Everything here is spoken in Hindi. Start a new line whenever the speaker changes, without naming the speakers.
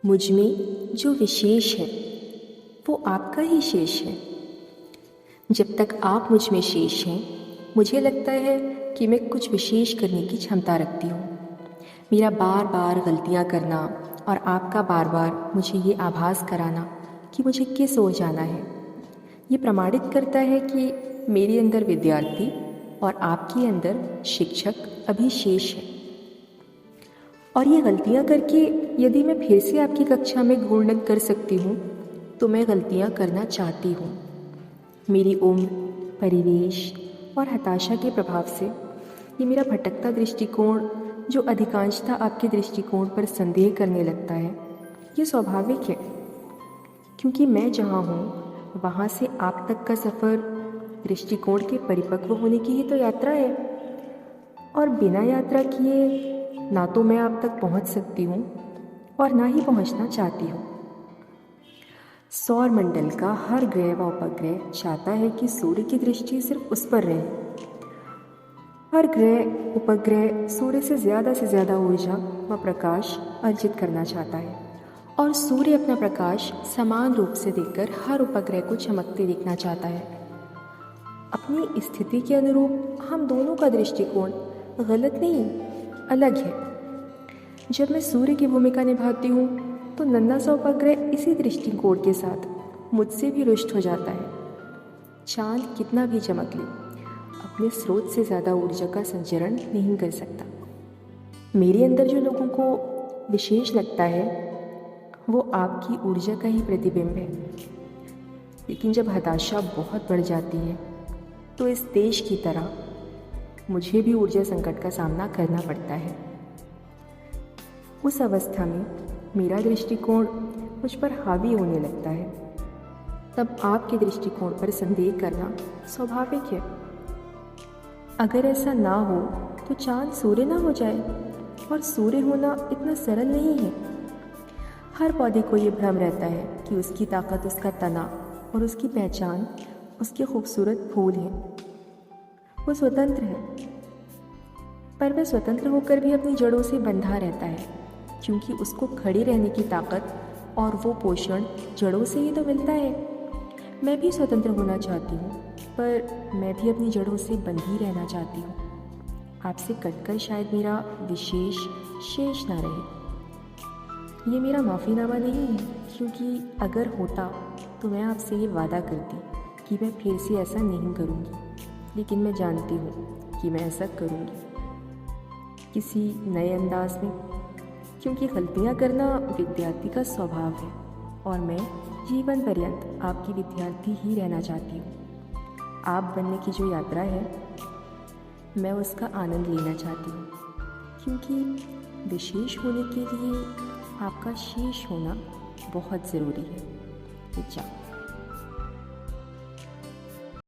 मुझ में जो विशेष है वो आपका ही शेष है। जब तक आप मुझ में शेष हैं, मुझे लगता है कि मैं कुछ विशेष करने की क्षमता रखती हूँ। मेरा बार बार गलतियाँ करना और आपका बार बार मुझे ये आभास कराना कि मुझे किस ओर जाना है, ये प्रमाणित करता है कि मेरे अंदर विद्यार्थी और आपके अंदर शिक्षक अभी शेष है। और ये गलतियाँ करके यदि मैं फिर से आपकी कक्षा में घूर्णन कर सकती हूँ तो मैं गलतियाँ करना चाहती हूँ। मेरी उम्र, परिवेश और हताशा के प्रभाव से ये मेरा भटकता दृष्टिकोण, जो अधिकांशतः आपके दृष्टिकोण पर संदेह करने लगता है, ये स्वाभाविक है, क्योंकि मैं जहाँ हूँ वहाँ से आप तक का सफ़र दृष्टिकोण के परिपक्व होने की ही तो यात्रा है। और बिना यात्रा किए ना तो मैं आप तक पहुँच सकती हूँ और ना ही पहुँचना चाहती हूँ। सौर मंडल का हर ग्रह व उपग्रह चाहता है कि सूर्य की दृष्टि सिर्फ उस पर रहे। हर ग्रह उपग्रह सूर्य से ज़्यादा ऊर्जा व प्रकाश अर्जित करना चाहता है और सूर्य अपना प्रकाश समान रूप से देकर हर उपग्रह को चमकते देखना चाहता है। अपनी स्थिति के अनुरूप हम दोनों का दृष्टिकोण गलत नहीं, अलग है। जब मैं सूर्य की भूमिका निभाती हूँ तो नन्हा सा उपग्रह इसी दृष्टिकोण के साथ मुझसे भी रुष्ट हो जाता है। चांद कितना भी चमक ले, अपने स्रोत से ज़्यादा ऊर्जा का संचरण नहीं कर सकता। मेरे अंदर जो लोगों को विशेष लगता है वो आपकी ऊर्जा का ही प्रतिबिंब है। लेकिन जब हताशा बहुत बढ़ जाती है तो इस देश की तरह मुझे भी ऊर्जा संकट का सामना करना पड़ता है। उस अवस्था में मेरा दृष्टिकोण मुझ पर हावी होने लगता है। तब आपके दृष्टिकोण पर संदेह करना स्वाभाविक है। अगर ऐसा ना हो तो चांद सूर्य ना हो जाए, और सूर्य होना इतना सरल नहीं है। हर पौधे को ये भ्रम रहता है कि उसकी ताकत उसका तना और उसकी पहचान उसके खूबसूरत फूल हैं। वो स्वतंत्र है, पर वह स्वतंत्र होकर भी अपनी जड़ों से बंधा रहता है, क्योंकि उसको खड़ी रहने की ताकत और वो पोषण जड़ों से ही तो मिलता है। मैं भी स्वतंत्र होना चाहती हूँ, पर मैं भी अपनी जड़ों से बंधी रहना चाहती हूँ। आपसे कटकर शायद मेरा विशेष शेष ना रहे। ये मेरा माफ़ीनामा नहीं है, क्योंकि अगर होता तो मैं आपसे ये वादा करती कि मैं फिर से ऐसा नहीं करूँगी। लेकिन मैं जानती हूँ कि मैं ऐसा करूँगी, किसी नए अंदाज में, क्योंकि गलतियाँ करना विद्यार्थी का स्वभाव है और मैं जीवन पर्यंत आपकी विद्यार्थी ही रहना चाहती हूँ। आप बनने की जो यात्रा है, मैं उसका आनंद लेना चाहती हूँ, क्योंकि विशेष होने के लिए आपका शेष होना बहुत ज़रूरी है। अच्छा।